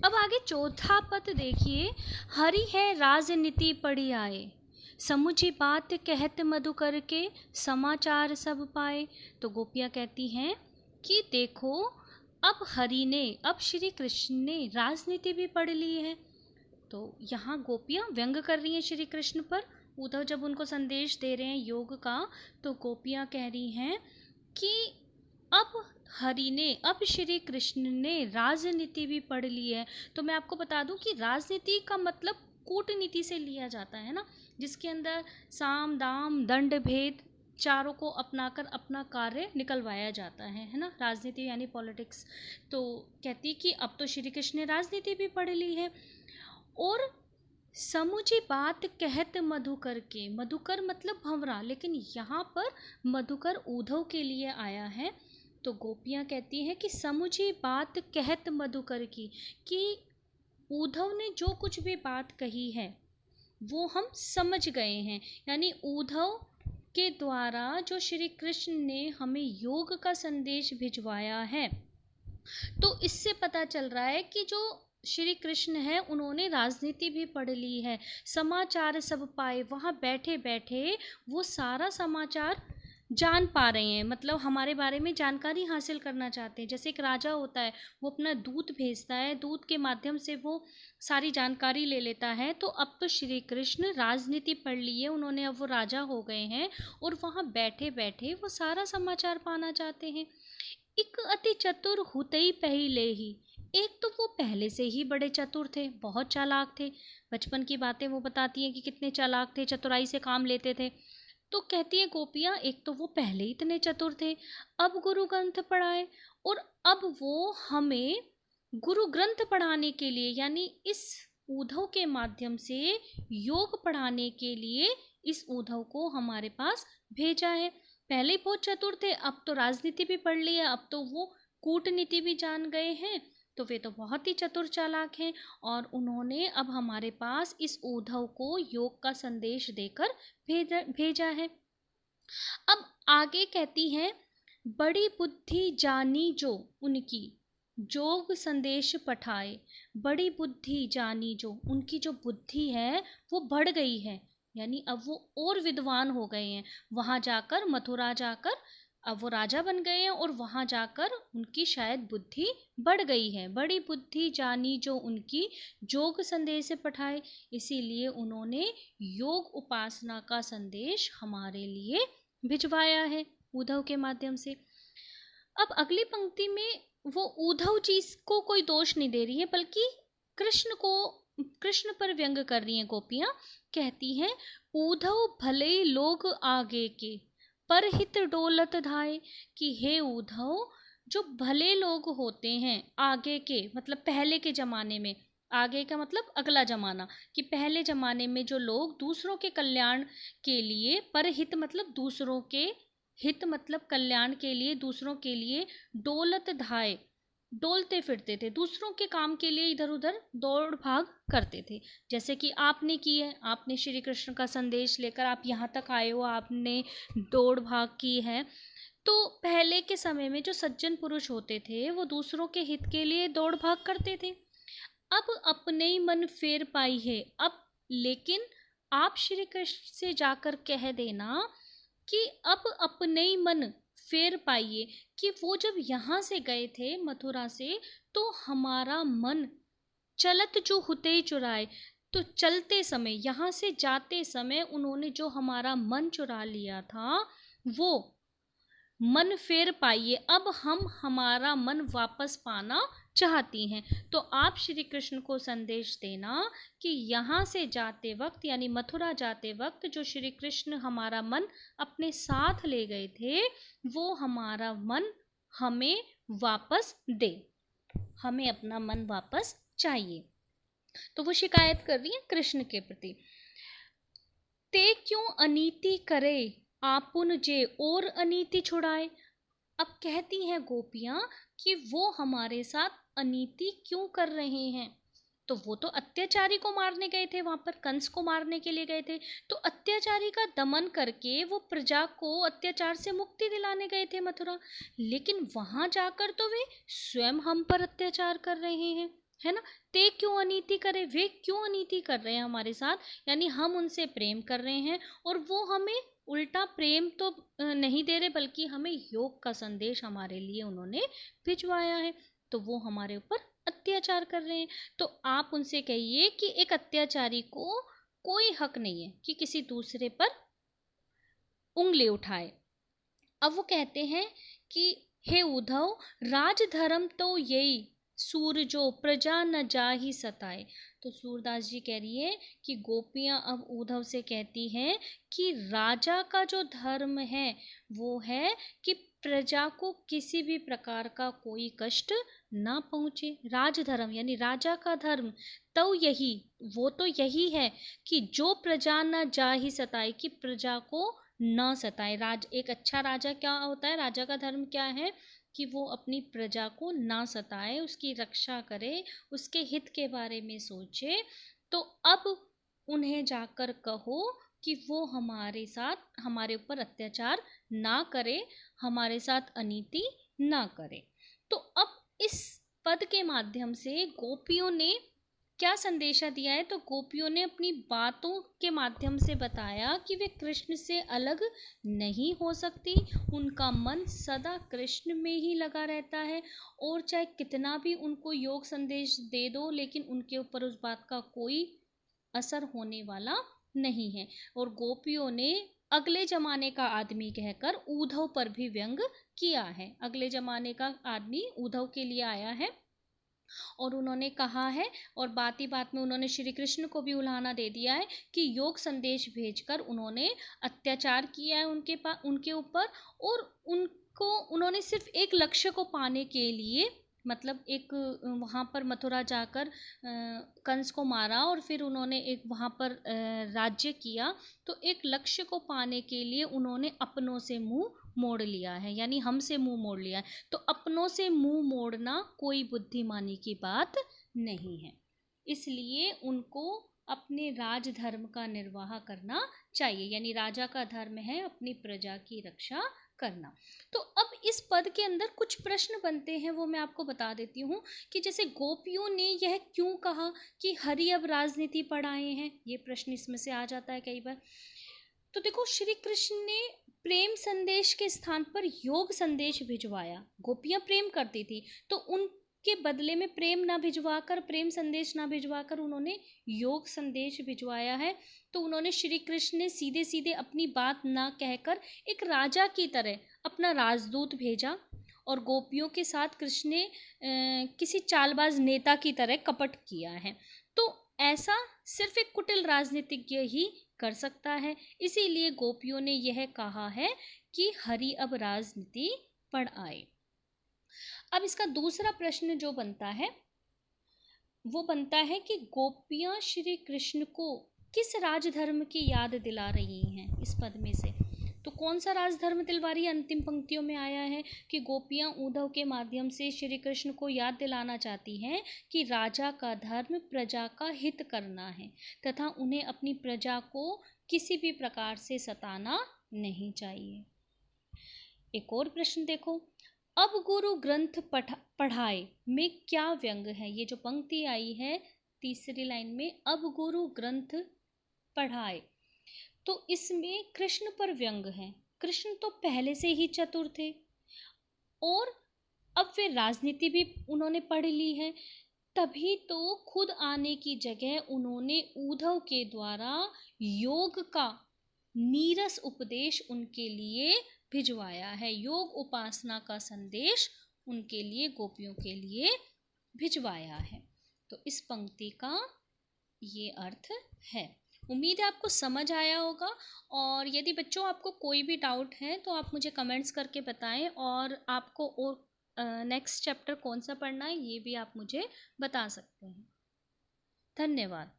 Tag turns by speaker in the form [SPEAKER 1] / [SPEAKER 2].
[SPEAKER 1] अब आगे चौथा पद देखिए, हरि है राजनीति पढ़ी आए, समुझी बात कहत मधुकर के, समाचार सब पाए। तो गोपियाँ कहती हैं कि देखो, अब हरि ने, अब श्री कृष्ण ने राजनीति भी पढ़ ली है। तो यहाँ गोपियाँ व्यंग कर रही हैं श्री कृष्ण पर। उद्धव जब उनको संदेश दे रहे हैं योग का, तो गोपियाँ कह रही हैं कि अब हरि ने, अब श्री कृष्ण ने राजनीति भी पढ़ ली है। तो मैं आपको बता दूं कि राजनीति का मतलब कूटनीति से लिया जाता है ना, जिसके अंदर साम दाम दंड भेद चारों को अपनाकर अपना कार्य निकलवाया जाता है ना, राजनीति यानी पॉलिटिक्स। तो कहती कि अब तो श्री कृष्ण ने राजनीति भी पढ़ ली है। और समुझी बात कहत मधुकर के, मधुकर मतलब भंवरा, लेकिन यहाँ पर मधुकर उद्धव के लिए आया है। तो गोपियाँ कहती हैं कि समुझी बात कहत मधुकर की, कि उद्धव ने जो कुछ भी बात कही है वो हम समझ गए हैं। यानी उद्धव के द्वारा जो श्री कृष्ण ने हमें योग का संदेश भिजवाया है, तो इससे पता चल रहा है कि जो श्री कृष्ण है उन्होंने राजनीति भी पढ़ ली है। समाचार सब पाए, वहाँ बैठे बैठे वो सारा समाचार जान पा रहे हैं, मतलब हमारे बारे में जानकारी हासिल करना चाहते हैं। जैसे एक राजा होता है, वो अपना दूत भेजता है, दूत के माध्यम से वो सारी जानकारी ले लेता है। तो अब तो श्री कृष्ण राजनीति पढ़ ली है उन्होंने, अब वो राजा हो गए हैं और वहाँ बैठे बैठे वो सारा समाचार पाना चाहते हैं। एक अति चतुर हुतई पहिले ही, एक तो वो पहले से ही बड़े चतुर थे, बहुत चालाक थे। बचपन की बातें वो बताती हैं कि कितने चालाक थे, चतुराई से काम लेते थे। तो कहती है गोपियाँ, एक तो वो पहले ही इतने चतुर थे, अब गुरु ग्रंथ पढ़ाए, और अब वो हमें गुरु ग्रंथ पढ़ाने के लिए, यानी इस उद्धव के माध्यम से योग पढ़ाने के लिए इस उद्धव को हमारे पास भेजा है। पहले ही बहुत चतुर थे, अब तो राजनीति भी पढ़ ली है, अब तो वो कूटनीति भी जान गए हैं। तो वे तो बहुत ही चतुर चालाक हैं, और उन्होंने अब हमारे पास इस उद्धव को योग का संदेश देकर भेजा है। अब आगे कहती हैं, बड़ी बुद्धि जानी जो उनकी, जोग संदेश पठाए। बड़ी बुद्धि जानी जो, उनकी जो बुद्धि है वो बढ़ गई है, यानी अब वो और विद्वान हो गए हैं। वहाँ जाकर, मथुरा जाकर अब वो राजा बन गए हैं, और वहाँ जाकर उनकी शायद बुद्धि बढ़ गई है। बड़ी बुद्धि जानी जो उनकी, जोग संदेश पठाए, इसीलिए उन्होंने योग उपासना का संदेश हमारे लिए भिजवाया है उद्धव के माध्यम से। अब अगली पंक्ति में वो उद्धव जी को कोई दोष नहीं दे रही है, बल्कि कृष्ण पर व्यंग कर रही हैं गोपियाँ। कहती हैं, उद्धव भले लोग आगे के, परहित डोलत धाय, कि हे उद्धव, जो भले लोग होते हैं आगे के, मतलब पहले के ज़माने में, आगे का मतलब अगला ज़माना, कि पहले ज़माने में जो लोग दूसरों के कल्याण के लिए, परहित मतलब दूसरों के, हित मतलब कल्याण के लिए, दूसरों के लिए, डोलत धाय, डोलते फिरते थे, दूसरों के काम के लिए इधर उधर दौड़ भाग करते थे। जैसे कि आपने की है, आपने श्री कृष्ण का संदेश लेकर आप यहाँ तक आए हो, आपने दौड़ भाग की है। तो पहले के समय में जो सज्जन पुरुष होते थे वो दूसरों के हित के लिए दौड़ भाग करते थे। अब अपने ही मन फेर पाई है, अब लेकिन आप श्री कृष्ण से जाकर कह देना कि अब अपने ही मन फेर पाइए, कि वो जब यहाँ से गए थे मथुरा से, तो हमारा मन चलत जो हुते चुराए, तो चलते समय, यहाँ से जाते समय उन्होंने जो हमारा मन चुरा लिया था, वो मन फेर पाइए, अब हम हमारा मन वापस पाना चाहती हैं। तो आप श्री कृष्ण को संदेश देना कि यहाँ से जाते वक्त, यानी मथुरा जाते वक्त, जो श्री कृष्ण हमारा मन अपने साथ ले गए थे, वो हमारा मन हमें वापस दे, हमें अपना मन वापस चाहिए। तो वो शिकायत कर रही है कृष्ण के प्रति। ते क्यों अनीति करे, आपुन जे और अनीति छुड़ाए। अब कहती हैं गोपियाँ कि वो हमारे साथ अनीति क्यों कर रहे हैं। तो वो तो अत्याचारी को मारने गए थे, वहाँ पर कंस को मारने के लिए गए थे, तो अत्याचारी का दमन करके वो प्रजा को अत्याचार से मुक्ति दिलाने गए थे मथुरा, लेकिन वहाँ जाकर तो वे स्वयं हम पर अत्याचार कर रहे हैं। है ना। ते क्यों अनीति करे, वे क्यों अनीति कर रहे हैं हमारे साथ, यानी हम उनसे प्रेम कर रहे हैं और वो हमें उल्टा प्रेम तो नहीं दे रहे, बल्कि हमें योग का संदेश हमारे लिए उन्होंने भिजवाया है, तो वो हमारे ऊपर अत्याचार कर रहे हैं। तो आप उनसे कहिए कि एक अत्याचारी को कोई हक नहीं है कि किसी दूसरे पर उंगली उठाए। अब वो कहते हैं कि हे उद्धव, राजधर्म तो यही सूरजो प्रजा न जाहि सताए। तो सूरदास जी कह रही है कि गोपियां अब उद्धव से कहती हैं कि राजा का जो धर्म है वो है कि प्रजा को किसी भी प्रकार का कोई कष्ट ना पहुँचे। राजधर्म यानी राजा का धर्म, तो यही, वो तो यही है कि जो प्रजा न जाहि सताए, कि प्रजा को न सताए। एक अच्छा राजा क्या होता है, राजा का धर्म क्या है कि वो अपनी प्रजा को ना सताए, उसकी रक्षा करे, उसके हित के बारे में सोचे। तो अब उन्हें जाकर कहो कि वो हमारे साथ, हमारे ऊपर अत्याचार ना करे, हमारे साथ अनीति ना करे। तो अब इस पद के माध्यम से गोपियों ने क्या संदेशा दिया है, तो गोपियों ने अपनी बातों के माध्यम से बताया कि वे कृष्ण से अलग नहीं हो सकती, उनका मन सदा कृष्ण में ही लगा रहता है, और चाहे कितना भी उनको योग संदेश दे दो, लेकिन उनके ऊपर उस बात का कोई असर होने वाला नहीं है। और गोपियों ने अगले जमाने का आदमी कहकर उद्धव पर भी व्यंग किया है। अगले जमाने का आदमी उद्धव के लिए आया है और उन्होंने कहा है, और बात ही बात में उन्होंने श्री कृष्ण को भी उल्हाना दे दिया है कि योग संदेश भेजकर उन्होंने अत्याचार किया है उनके ऊपर, और उनको उन्होंने सिर्फ एक लक्ष्य को पाने के लिए, मतलब एक वहाँ पर मथुरा जाकर कंस को मारा और फिर उन्होंने एक वहाँ पर राज्य किया, तो एक लक्ष्य को पाने के लिए उन्होंने अपनों से मुंह मोड़ लिया है, यानी हमसे मुंह मोड़ लिया है। तो अपनों से मुंह मोड़ना कोई बुद्धिमानी की बात नहीं है, इसलिए उनको अपने राजधर्म का निर्वाह करना चाहिए, यानी राजा का धर्म है अपनी प्रजा की रक्षा करना। तो अब इस पद के अंदर कुछ प्रश्न बनते हैं, वो मैं आपको बता देती हूँ कि जैसे गोपियों ने यह क्यों कहा कि हरि अब राजनीति पढ़ाए हैं, ये प्रश्न इसमें से आ जाता है कई बार। तो देखो, श्री कृष्ण ने प्रेम संदेश के स्थान पर योग संदेश भिजवाया। गोपियां प्रेम करती थी, तो उनके बदले में प्रेम ना भिजवाकर, प्रेम संदेश ना भिजवाकर उन्होंने योग संदेश भिजवाया है। तो उन्होंने, श्री कृष्ण ने सीधे सीधे अपनी बात ना कहकर एक राजा की तरह अपना राजदूत भेजा, और गोपियों के साथ कृष्ण ने किसी चालबाज नेता की तरह कपट किया है। तो ऐसा सिर्फ एक कुटिल राजनीतिज्ञ ही कर सकता है, इसीलिए गोपियों ने यह कहा है कि हरि अब राजनीति पढ़ाए। अब इसका दूसरा प्रश्न जो बनता है वो बनता है कि गोपियां श्री कृष्ण को किस राजधर्म की याद दिला रही हैं इस पद में से। तो कौन सा राजधर्म दिलवा रही है, अंतिम पंक्तियों में आया है कि गोपियां उद्धव के माध्यम से श्री कृष्ण को याद दिलाना चाहती हैं कि राजा का धर्म प्रजा का हित करना है तथा उन्हें अपनी प्रजा को किसी भी प्रकार से सताना नहीं चाहिए। एक और प्रश्न देखो, अब गुरु ग्रंथ पढ़ाए में क्या व्यंग है। ये जो पंक्ति आई है तीसरी लाइन में, अब गुरु ग्रंथ पढ़ाए, तो इसमें कृष्ण पर व्यंग है। कृष्ण तो पहले से ही चतुर थे और अब वे राजनीति भी उन्होंने पढ़ ली है, तभी तो खुद आने की जगह उन्होंने उद्धव के द्वारा योग का नीरस उपदेश उनके लिए भिजवाया है, योग उपासना का संदेश उनके लिए, गोपियों के लिए भिजवाया है। तो इस पंक्ति का ये अर्थ है। उम्मीद है आपको समझ आया होगा, और यदि बच्चों आपको कोई भी डाउट है तो आप मुझे कमेंट्स करके बताएं, और आपको और नेक्स्ट चैप्टर कौन सा पढ़ना है ये भी आप मुझे बता सकते हैं। धन्यवाद।